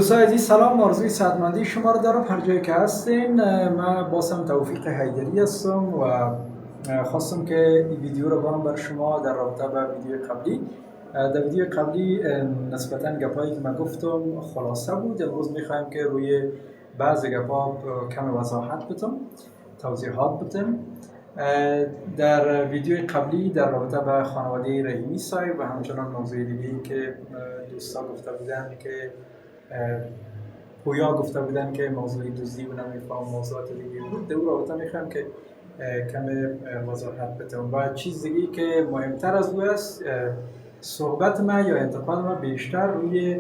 دوستان عزیز سلام، آرزوی سعادتمندی شما رو دارم هر جایی که هستین. من باسم توفیق حیدری هستم و خواستم که این ویدیو رو بارم بر شما در رابطه با ویدیو قبلی. در ویدیو قبلی نسبتا گپایی که من گفتم خلاصه بود. امروز میخوایم که روی بعض گپا کم وضاحت بدم، توضیحات بدم. در ویدیو قبلی در رابطه با خانواده رحیمی صاحب و همچنان موضوع دیگه‌ای که دوستان گفته بودن که پویا گفته بودن که موضوع دزدی و نمیفهم موضوعات دیگه بود، در رابطه میخوام که کم وضاحت بدم. و چیز دیگه که مهمتر از او است، صحبت ما یا انتقاد ما بیشتر روی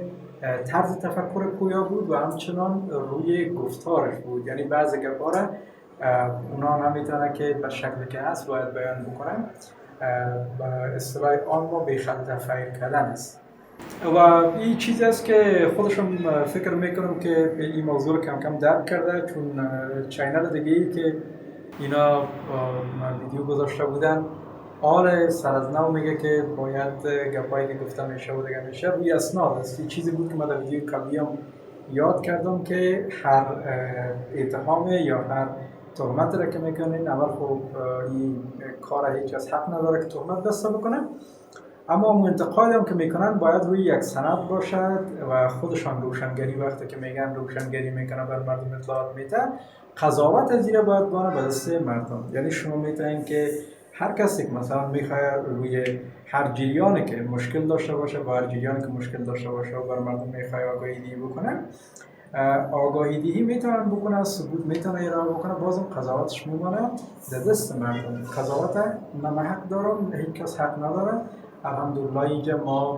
طرز تفکر پویا بود و همچنان روی گفتارش بود. یعنی بعضی گپا را اونا هم میتونه که به شکلی که هست باید بیان بکنن و اصطلاح آن ما بیخط تفکر کردن است. و این چیزی است که خودشم فکر میکنم که این موضوع رو کم کم درک کرده، چون چینل دیگه ای که اینا ویدیو گذاشته بودن آره سر از نو میگه که باید گپایی که گفته میشه و دیگه میشه روی اسناد است. این چیزی بود که من در ویدیو قبلی هم یاد کردم که هر اتهام یا هر تهمت را که میکنین اول خب این کار هیچ از حق نداره که تهمت بسته بکنه، اما انتقادی هم که میکنن باید روی یک سند باشد و خودشان روشنگری وقتی که میگن روشنگری میکنن بر مردم اطلاعات میده، قضاوت از این باید بانه به دست مردم. یعنی شما میتونین که هر کسی که مثلا میخواد روی هر جریانی که مشکل داشته باشه با هر جریانی که مشکل داشته باشه و بر مردم میخواد آگاهی دهی بکنه، آگاهی دهی میتونن بکنه، ثبوت میتونه ارائه بکنه، بازم قضاوتش میمونه در دست مردم. قضاوت من حق دارم، هیچ کس حق نداره. الحمدلله اینجا ما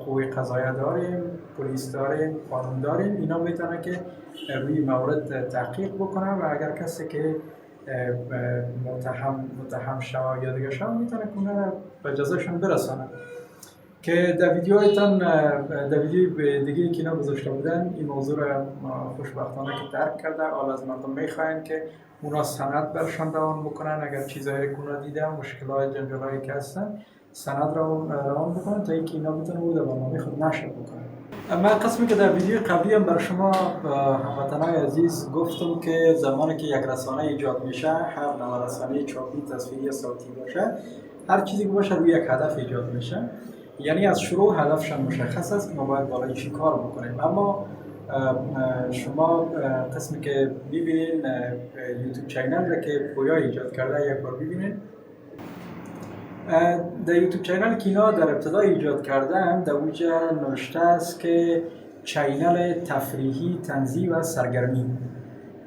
قوه قضاییه داریم، پلیس داریم، قانون داریم. اینا میتونه که روی مورد تحقیق بکنه و اگر کسی که متهم شوه یا دیگه شوه میتونه کنه به جزاشون برسانه. که در ویدیو دیگه که اینا گذاشته بودن این موضوع را خوشبختانه که درک کرده. حالا از مردم میخواین که اونا سند برشان روان بکنن، اگر چیزایی که اونا دیدن مشکلات جنجالایی که هستن سند روان بکنن تا اینکه اینا بتونه او در برنامه خود نشر بکنن. من قسمی که در ویدیو قبلی هم بر شما هموطنان عزیز گفتم که زمانی که یک رسانه ایجاد میشه، هر نوع رسانه چاپی، تصویری یا صوتی باشه، هر چیزی که باشه روی یک هدف ایجاد میشه. یعنی از شروع هدفشان مشخص است که ما باید بالای چی کار بکنیم. اما شما قسمی که ببینین یوتیوب چینل را که پویا ایجاد کرده یک بار ببینین. در یوتیوب چینل که اینا در ابتدا ایجاد کردن در اوجه نوشته است که چینل تفریحی، تنزیه و سرگرمی.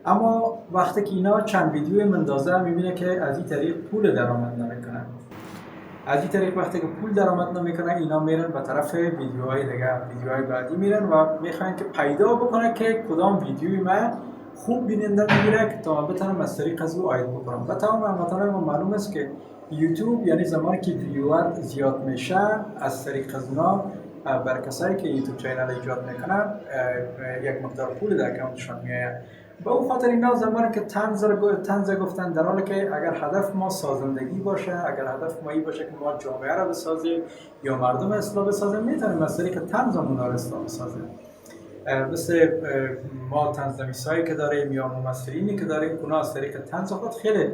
اما وقتی که اینا چند ویدیو مندازه میبینه که از این طریق پول درآمد نمیکنن. از این طریق وقتی که پول درآمد نمیکنه اینا میرن به طرف ویدیوهای دیگه، ویدیوهای بعدی میرن و میخوان که پیدا بکنه که کدام ویدیوی من خوب بیننده میگیره که تا بتونم از طریق از او عاید بکنم. و تمام هموطنان ما معلوم است که یوتیوب یعنی زمانی که ویدیوها زیاد میشه از طریق از اونا بر کسایی که یوتیوب چینل ایجاد میکنن یک مقدار پول در اکانتشان میاد. به اون خاطر اینا زمانی که طنز گفتن، در حالی که اگر هدف ما سازندگی باشه، اگر هدف ما این باشه که ما جامعه را بسازیم یا مردم اصلاح بسازیم، میتونیم از طریق طنز اونا را اصلاح بسازیم. مثل ما طنزنویسایی که داریم یا ممثلینی که داریم، اونا از طریق طنز خود خیلی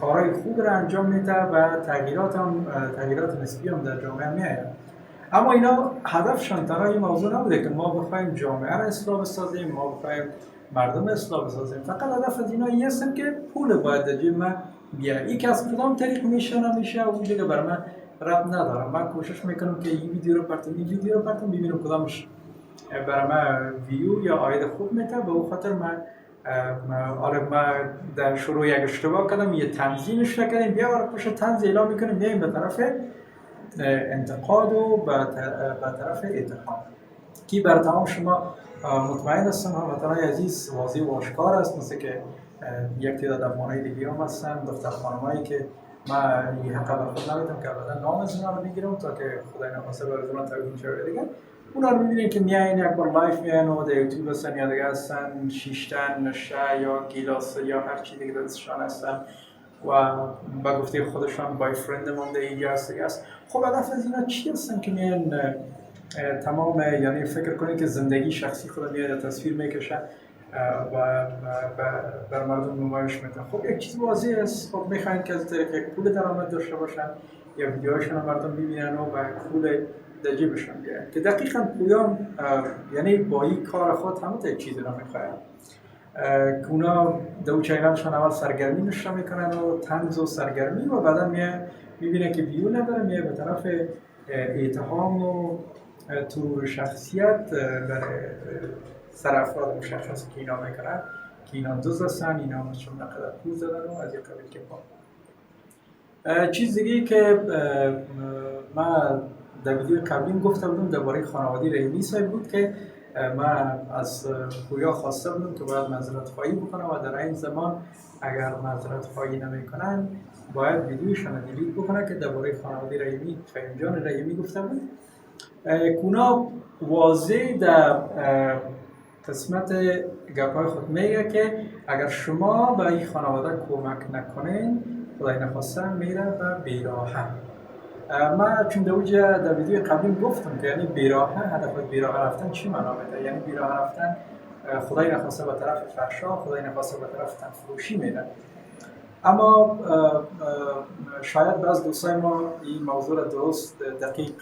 کارهای خوب را انجام میده و تغییرات نسبی هم در جامعه میآید. اما اینا هدفشان تنها این موضوع نبوده که ما بخوایم جامعه را اصلاح بسازیم، ما بخوایم مردم اصلاح بسازیم. فقط هدف از اینا این است که پول باید در جیب من بیاد. این که از کدام طریق میشه نمیشه اون دیگه برای من ربط نداره. من کوشش میکنم که این ویدیو رو پرتم ببینم کدامش برای من ویو یا عاید خوب میده. به اون خاطر من در شروع یک اشتباه کردم، یه تنظیم نشته کردیم، بیا برای پشت طنز اعلام میکنیم بیایم به طرف انتقاد و به طرف اتهام. کی بر تمام شما مطمئن هستم هموطنان عزیز واضح و آشکار است، مثل که یک تعداد افغانای دیگه هم هستن، دختر خانمایی که من این حق بر خود نمیدم که ابدا نام از اونا رو میگیرم تا که خدای نخواسته براتون توهین شده دیگه. اونا رو میبینین که میاین یک بار لایف میاین و در یوتیوب هستن یا دیگه هستن، شیشتن، نشه یا گیلاس یا هر چی دیگه دستشان هستن و با گفته خودشان بای فرند مونده اینجا هست. خب هدف از اینا چی هستن که میان تمام یعنی فکر کنید که زندگی شخصی خود میاد تصویر میکشه و بر مردم نمایش میده. خب یک چیز واضح است، خب میخواین که از طریق یک پول درآمد داشته باشن یا ویدیوهاشون مردم ببینن و پول در جیبشون بیارن که دقیقاً پویان یعنی با این کار خود همه یک چیزی را میخواین که اونا دو چینلشان اول سرگرمی نشته میکنن و طنز و سرگرمی و بعدا میبینه که ویو نداره، میه به طرف اتهام و ترور شخصیت برای سر افراد مشخص که اینا میکنن که اینا دوز هستن، اینا چون نقدر پول زدن و از یک قبیل که با چیز دیگه که من در ویدیو قبلیم گفته بودم درباره خانواده رحیمی صاحب بود که من از پویا خواسته بودم که باید معذرت خواهی بکنم و در این زمان اگر معذرت خواهی نمیکنن باید ویدیوشان دیلیت بکنن که درباره خانواده رحیمی خیلی جان رحیمی گفته بود. اونا واضح در قسمت گپای خود میگه که اگر شما به این خانواده کمک نکنین خدای نخواسته میره و بیراهه. من چون در ویدیو قبلی گفتم که یعنی بیراهه، هدف بیراهه رفتن چی معنا میده؟ یعنی بیراهه رفتن خدای نخواسته به طرف فحشا، خدای نخواسته به طرف تنفروشی میره. اما شاید بعض دوستای ما این موضوع را درست دقیق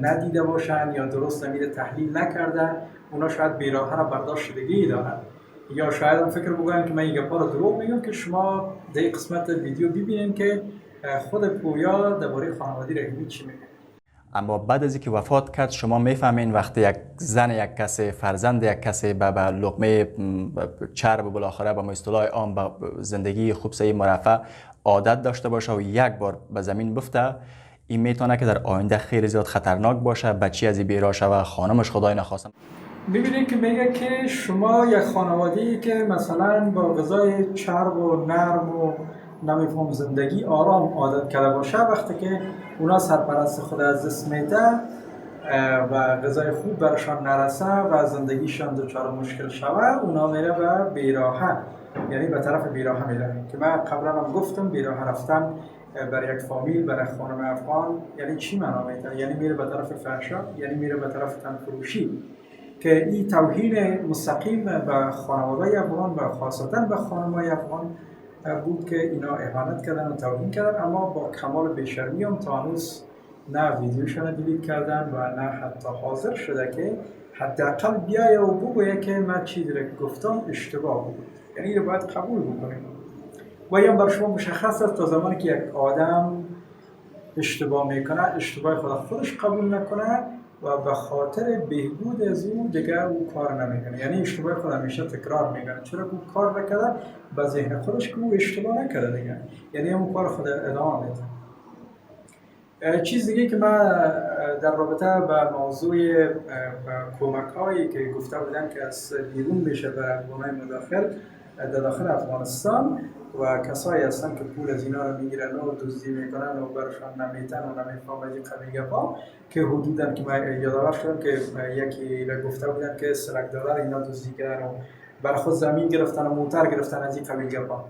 ندیده باشن یا درست نمیده تحلیل نکردن، اونا شاید بیراهه را برداشت دیگه‌ای دارن یا شاید هم فکر بکنن که من این گپا رو دروغ میگم که شما در قسمت ویدیو ببینین که خود پویا درباره خانواده رحیمی چی میگه. اما بعد از اینکه وفات کرد شما میفهمین وقتی یک زن یک کسی، فرزند یک کسی به لقمه چرب بالاخره به اصطلاح عام به زندگی خوب سعی مرفه عادت داشته باشه و یک بار به زمین بفته، این میتونه که در آینده خیلی زیاد خطرناک باشه، بچی از این بیراه شوه، خانمش خدای نخواستم. میبینید که میگه که شما یک خانواده‌ای که مثلا با غذای چرب و نرم و نمیفهم زندگی آرام عادت کرده باشه، وقتی که اونا سرپرست خود از دست میده و غذای خوب برشان نرسه و زندگیشان دچار مشکل شوه، اونا میره به بیراهه، یعنی به طرف بیراهه میره که من قبلا هم گفتم بیراهه رفتن برای یک فامیل، برای خانم افغان یعنی چی معنا میده؟ یعنی میره به طرف فحشا، یعنی میره به طرف تنفروشی که این توهین مستقیم به خانواده افغان و خاصتا به خانم‌های افغان بود که اینا اهانت کردن و توهین کردن، اما با کمال بیشرمی هم تا هنوز نه ویدیوشون دیلیت کردن و نه حتی حاضر شده که حداقل بیایه و بگویه که من چیزی را گفتم اشتباه بود، یعنی این رو باید قبول بکنیم. و یا بر شما مشخص است تا زمانی که یک آدم اشتباه میکنه، اشتباه خودش قبول نکنه و به خاطر بهبود از او دیگه او کار نمیکنه، یعنی اشتباه خود همیشه تکرار میکنه، چرا او کار نکرده به ذهن خودش که او اشتباه نکرده دیگه، یعنی همون کار خود ادامه میده. چیز دیگه که من در رابطه با موضوع کمک هایی که گفته بودن که از بیرون میشه به افغانای مداخل در داخل افغانستان و کسایی هستن که پول از اینا رو میگیرن و دزدی میکنن و برشان نمیتن و نمیفهمن این قبیل گپا که حدوداً که من یادآور شدم که یکی را گفته بودن که $100 اینا دزدی کردن و برای خود زمین گرفتن و موتر گرفتن از این قبیل گپا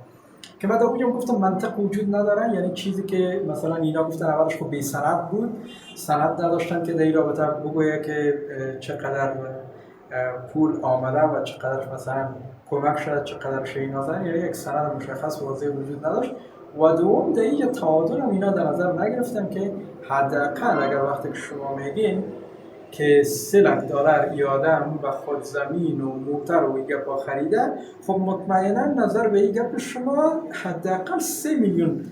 که من در گفتم منطق وجود نداره، یعنی چیزی که مثلا اینا گفتن اولش خب بی سند بود، سند نداشتن که در این رابطه بگویه که چقدر پول آمده و چقدر مثلا کمک شد، چقدر شی نازن، یعنی یک سند مشخص واضح وجود نداشت. و دوم در این تعادل هم اینا در نظر نگرفتم که حداقل اگر وقتی که شما میگین که $300 ای آدم و خود زمین و موتر و این گپا خریده، خب مطمئنا نظر به این گپ شما حداقل $3 میلیون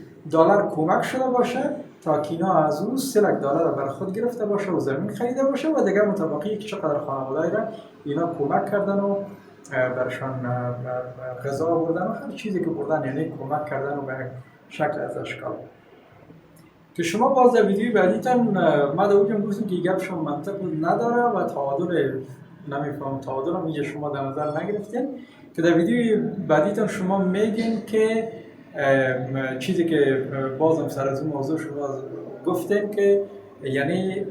کمک شده باشه تا که اینا از اون $300 را بر خود گرفته باشه و زمین خریده باشه و دیگه مطابقی که چقدر خانواده‌ای را اینا کمک کردن و برشان غذا بردن و هر چیزی که بردن، یعنی کمک کردن و به شکل از اشکال که شما باز در ویدیوی بعدیتان ما در اونجا گفتیم که گپ شما منطق نداره و تعادل نمیفهم، تعادل هم اینجا شما در نظر نگرفتین که در ویدیوی بعدیتان شما میگین که چیزی که بازم سر از اون موضوع شما گفتین که یعنی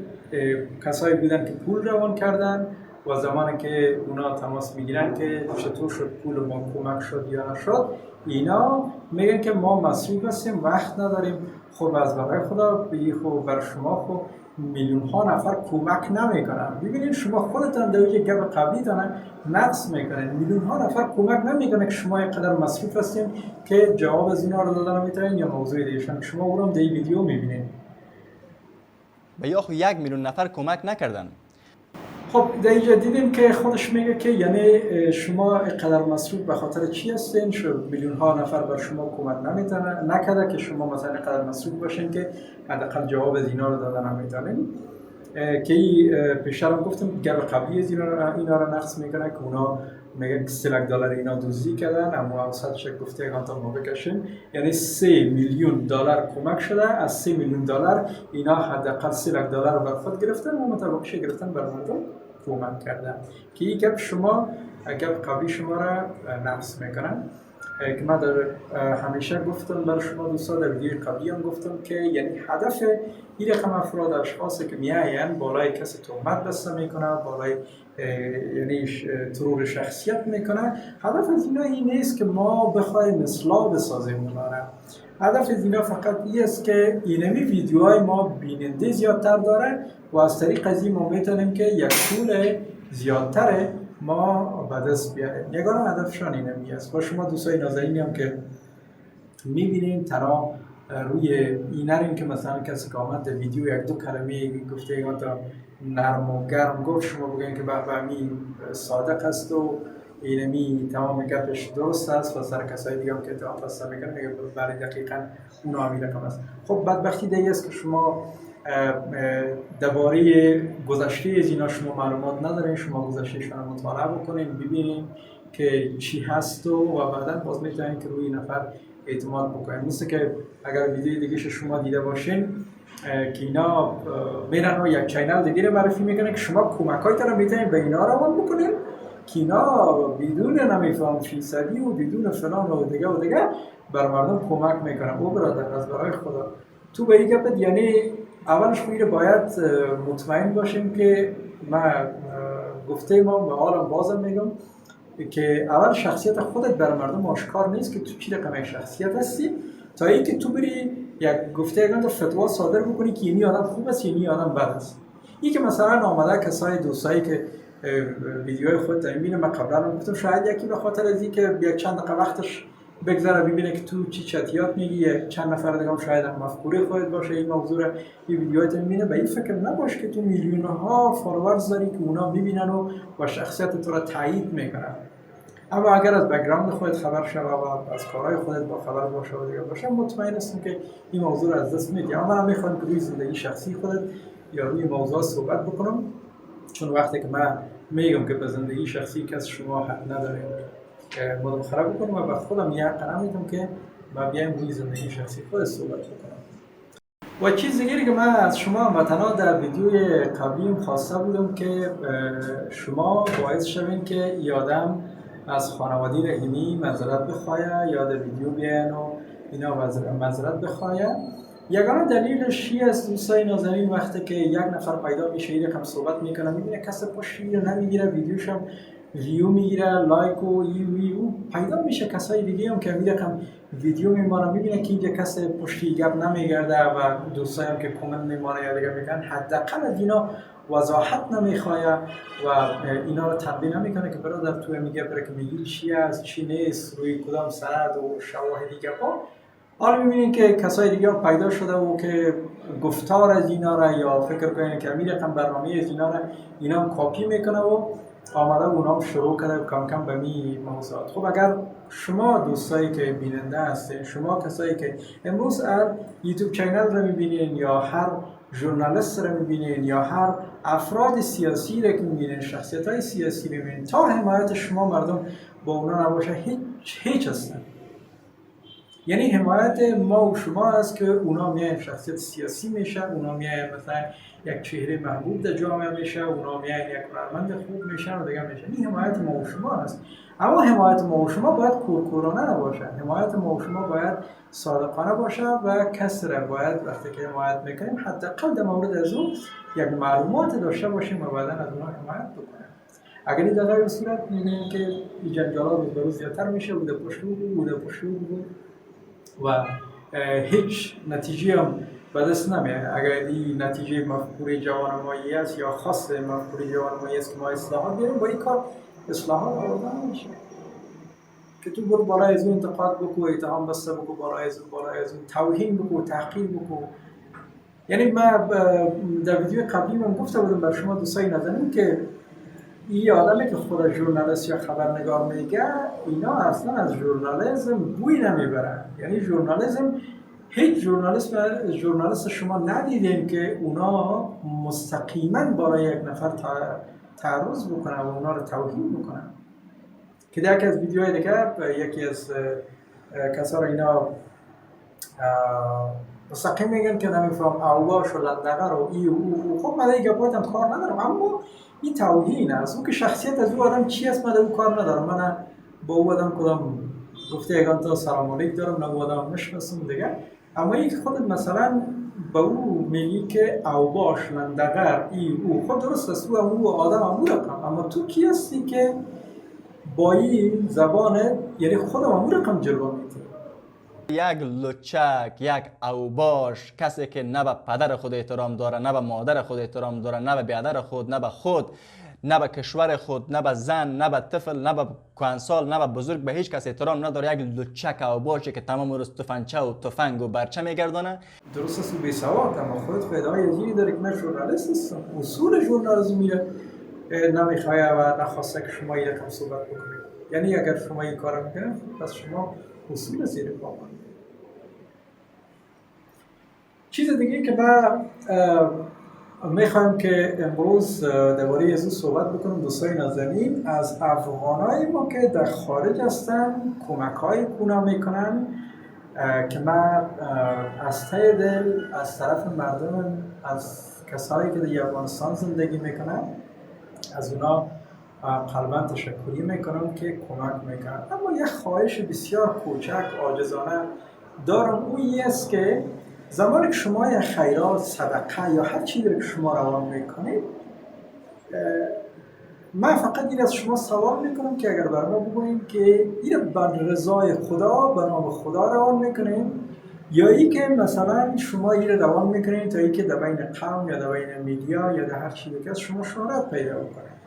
کسایی بودن که پول روان کردن و زمانی که اونا تماس میگیرن که چطور شد پول ما کمک شد یا نشد، اینا میگن که ما مصروف هستیم، وقت نداریم. خب از برای خدا بگی خب بر شما خب میلیون ها نفر کمک نمیکنن. ببینید شما خودتان در گپ قبلیتان نقص میکنید، میلیون ها نفر کمک نمیکنه که شما اینقدر مصروف هستین که جواب از اینا رو دادن نمیتونین یا موضوع دیگه شما اونم در این ویدیو میبینید. و یا خب 1 میلیون نفر کمک نکردن. خب در اینجا دیدیم که خودش میگه که یعنی شما اینقدر مصروف به خاطر چی هستین؟ میلیون ها نفر بر شما کمک نکرده که شما مثلا اینقدر مصروف باشین که حداقل جواب از اینا رو دادن نمیتونین. که پیشتر هم گفتم گپ قبلی از اینا رو نقص میکنه که اونا میگن که $3 اینا دزدی کردن، اما اوسطش گفته تا ما بکشیم، یعنی $3 میلیون کمک شده. از $3 میلیون اینا حداقل $3 رو بر خود گرفتن و مطابقش گرفتن بر مردم کمک کردن. که این گپ شما گپ قبلی شما را نقص میکنن. که من همیشه گفتم برای شما دوستان، در ویدیوی قبلی هم گفتم که یعنی هدف این رقم افراد اشخاصی که میاین بالای کسی تهمت بسته میکنه، بالای یعنی ترور شخصیت میکنه، هدف از اینا این نیست که ما بخوایم اصلاح بسازیم اونا را. هدف از اینا فقط این است که اینمی ویدیوهای ما بیننده زیادتر داره و از طریق از این ما میتونیم که یک پول زیادتر ما به دست بیاریم. یگانه هدفشان اینمی است. با شما دوستای نازنینی هم که میبینیم تنها روی اینرین که مثلا کسی که آمد در ویدیو یک دو کلمه گفته یا تا نرم و گرم گفت، شما بگین که به همین صادق است و اینمی تمام گپش درست است و سر کسای دیگه هم که اتفاق پسته میکنه میگه برای دقیقا اون همین رقم است. خب بدبختی دیگه است که شما درباره گذشته از اینا شما معلومات ندارین. شما گذشتهشون رو مطالعه بکنین، ببینین که چی هست و بعدا باز میتونین که روی نفر اعتماد بکنین. مثل که اگر ویدیو دیگه شما دیده باشین که اینا میرن و یک چینل دیگه رو معرفی میکنن که شما کمک‌هایتون رو میتونین به اینا روان بکنین که اینا بدون نمیفهم فیصدی و بدون فلان و دیگه بر مردم کمک میکنن. او برادر از برای خدا تو به این گپت یعنی اولش خویره باید مطمئن باشیم که من گفته ما به حالم بازم میگم که اول شخصیت خودت بر مردم آشکار نیست که تو چی رقم شخصیت هستی، تا اینکه تو بری یک گفته اگه فتوا صادر بکنی که اینی آدم خوب است اینی آدم بد است. این که مثلا آمده کسای دوستایی که ویدیوهای خود میبینه، من قبلا گفتم شاید یکی به خاطر از اینکه یک چند دقیقه وقتش بگذره ببینه که تو چی چتیات میگی، چند نفر دیگه هم شاید مفکوره خودت باشه این موضوع رو این ویدیوهات میبینه، به این فکر نباش که تو میلیون ها فالوورز داری که اونا میبینن و شخصیت تو را تایید میکنن. اما اگر از بک‌گراند خودت خبر شوه و از کارهای خودت با خبر باشه و دیگه باشه، مطمئن هستم که این موضوع رو از دست میدی. اما من میخوام که روی زندگی شخصی خودت یا روی موضوع صحبت بکنم، چون وقتی که من میگم که به زندگی شخصی کس شما حق نداره مداخله بکنم و به خودم یه حق نمیدم که من بیایم روی زندگی شخصی خود صحبت بکنم. و چیز دیگری که من از شما مثلا در ویدیوی قبلیم خواسته بودم که شما باعث شوین که یادم از خانواده رحیمی معذرت بخواه یا در ویدیو بیاین و اینا معذرت بخواه. یگانه دلیلش چی است دوستای نازنین؟ وقتی که یک نفر پیدا میشه این رقم صحبت میکنه، میبینه کس پشت رو نمیگیره، ویدیوش هم ویو میگیره، لایک و ویو پیدا میشه کسای دیگه هم که این رقم ویدیو میمونه، میبینه که اینجا کس پشتی گپ نمیگرده و دوستای هم که کامنت میمونه یا دیگه میگن حداقل از اینا وضاحت نمیخواه و اینا رو تبدیل نمیکنه که برادر تو میگه برای که میگی چی است چی نیست، روی کدام سند و شواهدی گپا. حالا میبینین که کسای دیگه پیدا شده و که گفتار از اینا را یا فکر کنین که امیر رقم برنامه از اینا را اینا هم کاپی میکنه و آمده و اونا هم شروع کرده کم کم به می موضوعات. خب اگر شما دوستایی که بیننده هستین، شما کسایی که امروز هر یوتیوب چینل را میبینین یا هر ژورنالیست را میبینین یا هر افراد سیاسی را که میبینین، شخصیت های سیاسی را میبینین، تا حمایت شما مردم با اونا نباشه هیچ هستن. یعنی حمایت ما و شما است که اونا میاین شخصیت سیاسی میشه، اونا میاین مثلا یک چهره محبوب در جامعه میشه، اونا میاین یک هنرمند خوب میشن و دیگه میشه. این حمایت ما و شما است. اما حمایت ما و شما باید کورکورانه نباشه. حمایت ما و شما باید صادقانه باشه و کسی را باید وقتی که حمایت میکنیم حداقل در مورد از اون یک معلومات داشته باشیم و بعدا از اونها حمایت بکنیم. اگر این در غیر صورت می‌بینیم که این جنجالات به روز زیادتر میشه و در پشت بود و هیچ نتیجه هم به دست نمیاد. اگر این نتیجه مفکوره جوانمایی است یا خاص مفکوره جوانمایی است که ما اصلاحات بیاریم، با این کار اصلاحات آوردن نمیشه. که تو برو بالای از اون انتقاد بکو، اتهام بسته بکو، بالای از اون توهین بکو، تحقیر بکو. یعنی ما در ویدیو قبلی من گفته بودم بر شما دوستای نازنین که این آدمی که خود ژورنالیست یا خبرنگار میگه، اینا اصلا از ژورنالیسم بوی نمیبرن. یعنی هیچ ژورنالیست شما ندیدیم که اونا مستقیما برای یک نفر تعرض بکنن و اونا رو توهین بکنن. که در یکی از ویدیوهای دیگه یکی از کسا رو اینا مستقیم میگن که نمیفهم اوباش و لندغر و ای و او. خب من دیگه گپاتم کار ندارم، اما این توهین است. اون که شخصیت از او آدم چی است من در او کار ندارم. من با او آدم کدام گفته یکان تا سلام علیک دارم، نه او آدم نشناسم دیگه. اما این که خودت مثلا با او میگی که اوباش لندغر ای او، خود درست است، او آدم او رقم، اما تو کی هستی که با این زبانت یعنی خودم امور رقم جلوه میده؟ یک لچک، یک اوباش، کسی که نه به پدر خود احترام داره، نه به مادر خود احترام داره، نه به برادر خود، نه به خود، نه به کشور خود، نه به زن، نه به طفل، نه به کهنسال، نه به بزرگ، به هیچ کس احترام نداره. یک لچک اوباشی که تمام روز تفنگچه و تفنگ و برچه میگردانه. درست است بی سواد، اما خودت ادعای عجیبی داره که من ژورنالیست هستم. اصول ژورنالیسم میره نمیخواه و نخواسته که شما این رقم صحبت بکنید. یعنی اگر شما این کار میکنید پس شما اصول زیر پا کنید. چیز دیگه که من میخوایم که امروز درباره از صحبت بکنم دوستای نازنین، از افغانای ما که در خارج هستن کمک‌های کونا میکنن که من از ته دل از طرف مردم، از کسایی که در افغانستان زندگی میکنن، از اونا قلباً تشکری میکنم که کمک میکنن. اما یک خواهش بسیار کوچک عاجزانه دارم، اون است که زمانی که شما یک خیرات، صدقه یا هر چیزی که شما روان میکنید، من فقط این از شما سوال میکنم که اگر بر ما بگوییم که این بر رضای خدا، به نام خدا روان میکنیم، یا ای که مثلا شما این روان میکنید تا ای که در بین قوم یا در بین میدیا یا در هر چیزی که از شما شهرت پیدا بکنید.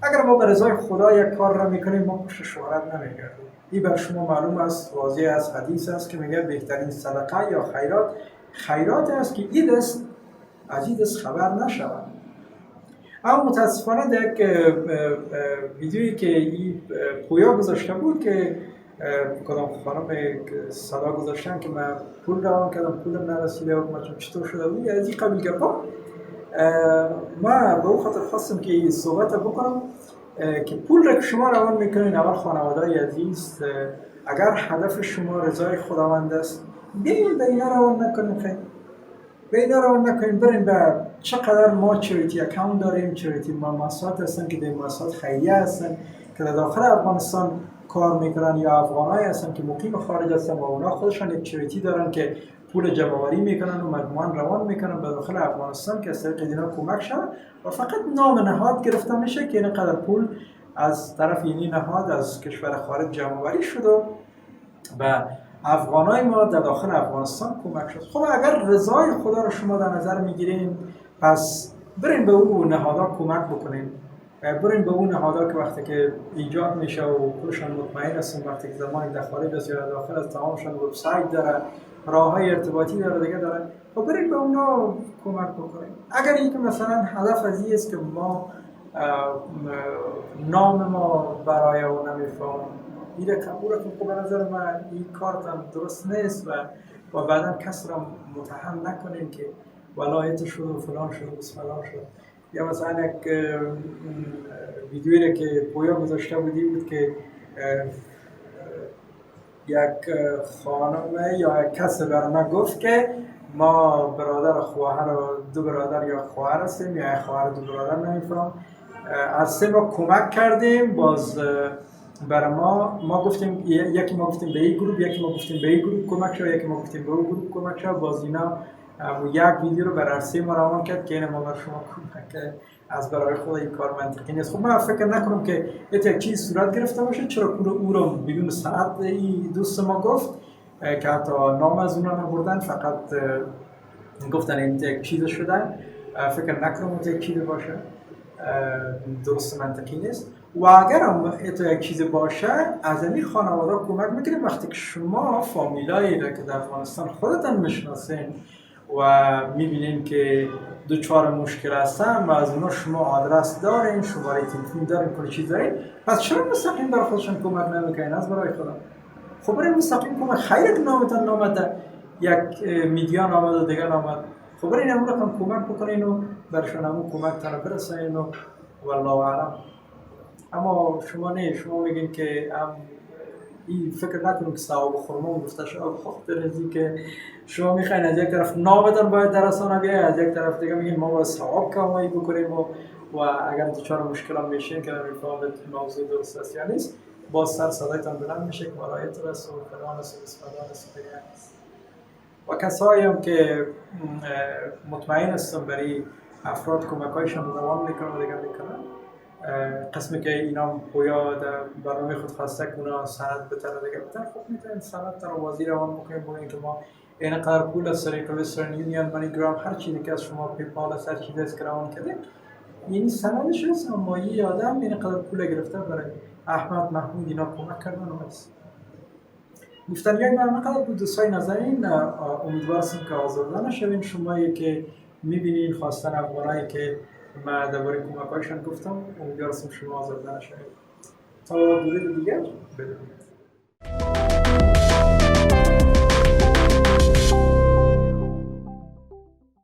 اگر ما به رضای خدا یک کار را میکنیم، ما پشت شهرت نمیگردیم. این بر شما معلوم است، واضح از حدیث است که میگه بهترین صدقه یا خیرات است که این دست از این دست خبر نشود. اما متاسفانه در یک ویدیویی که این پویا گذاشته بود که کدام خانم صدا گذاشتن که من پول روان کردم، پولم نرسیده و من چطور شده بود، از این قبیل گپا ما به او خاطر خواستم که صحبت بکنم که پول را که شما روان میکنین، اول خانواده‌ی عزیز، اگر هدف شما رضای خداوند است، بیاین به اینا روان نکنین. خیلی به اینا روان نکنین، برین به چقدر ما چریتی اکاونت داریم، چریتی مؤسسات هستن که در مؤسسات خیریه هستن که در داخل افغانستان کار میکنن، یا افغانایی هستن که مقیم خارج هستن و اونا خودشان یک چریتی دارن که پول جمع‌آوری میکنن و مجموعاً روان میکنن به داخل افغانستان که از طریق اینا کمک شود و فقط نام نهاد گرفته میشه که اینقدر پول از طرف این نهاد از کشور خارج جمع‌آوری شده و افغانای ما در داخل افغانستان کمک شد. خب اگر رضای خدا رو شما در نظر میگیرین، پس برین به اون نهادها کمک بکنین. برین به اون نهادها که وقتی که ایجاد میشه و کلشان مطمئن هستن، وقتی که زمانی در خارج است یا داخل از تمامشان وبسایت داره، راههای ارتباطی داره دیگه داره، خب برین به اونا کمک بکنین. اگر اینکه مثلا هدف از این است که ما نام ما برای اون نمیفهم، این قبول که به نظر من این کارتم درست نیست و بعدا کس را متهم نکنیم که ولایت شد و فلان شد و فلان شد. یا مثلا یک ویدیویی که پویا گذاشته بود که یک خانم یا کس بر من گفت که ما برادر خواهر و دو برادر یا خواهر هستیم یا خواهر دو برادر نمیفهم، از سه ما کمک کردیم، باز برای ما گفتیم یکی ما گفتیم به این گروه، یکی ما گفتیم به این گروه کمک شد، یکی ما گفتیم به اون گروه کمک شد، باز اینا و یک ویدیو رو بر عرصه ما روان کرد که این ما بر شما کمک از برای خود این کار منطقی نیست. خب من فکر نکنم که یک چیز صورت گرفته باشه، چرا او رو بدون سند این دوست ما گفت که حتی نام از اونا نبردن، فقط گفتن این یک چیز شده. فکر نکنم یک چیز باشه، درست منطقی نیست. و اگر هم یک چیز باشه از این خانواده کمک میکنیم. وقتی که شما فامیلایی را که در افغانستان خودتان میشناسین و میبینین که دوچار مشکل هستن و از اونا شما آدرس دارین، شماره تلفن دارین، کل چیز دارین، پس چرا مستقیم برای خودشون کمک نمیکنین؟ از برای خدا خب برای مستقیم کمک. خیلی که نامتان نامده، یک میدیا نامده دیگه نامد، خب برای این امور کمک بکنین و برشان همون کمک تانو برسانین و والله اعلم. اما شما نه، شما میگین که این فکر نکنم که ثواب خورما گفته شده خاطر ازی که شما میخواین از یک طرف نامتان باید در رسانه بیاید، از یک طرف دیگه میگین ما باید ثواب کمایی بکنیم و اگر دچار مشکل هم میشین که نمیفهمید موضوع درست است یا نیست، باز سر صدایتان بلند میشه که مرایت رس و فلان است و اسفلان است و دیگه است. و کسایی هم که مطمئن هستم برای افراد کمکایشان دوام میکنن و دیگه میکنن، قسمی که اینا پویا در برنامه خود خواسته که اونا سند بتر دیگه بتر، خب میتونید سند تر وازی روان بکنیم بگوین که ما اینقدر پول از طریق وسترن یونیون، مانیگرام، هر چیزی که از شما پیپال از هر چیزی از که روان کردیم این سندش هست. اما این آدم اینقدر پول گرفته برای احمد محمود اینا کمک کردن و هست. گفتن یک مقدار بود دوستای نظرین، امیدوارم که آزرده نشوین. شمایی که میبینین خواستن افغانایی که من درباره کمک‌هایشان گفتم، امیدوارم شما آزرده نشوین. تا دوره دیگر بدونید.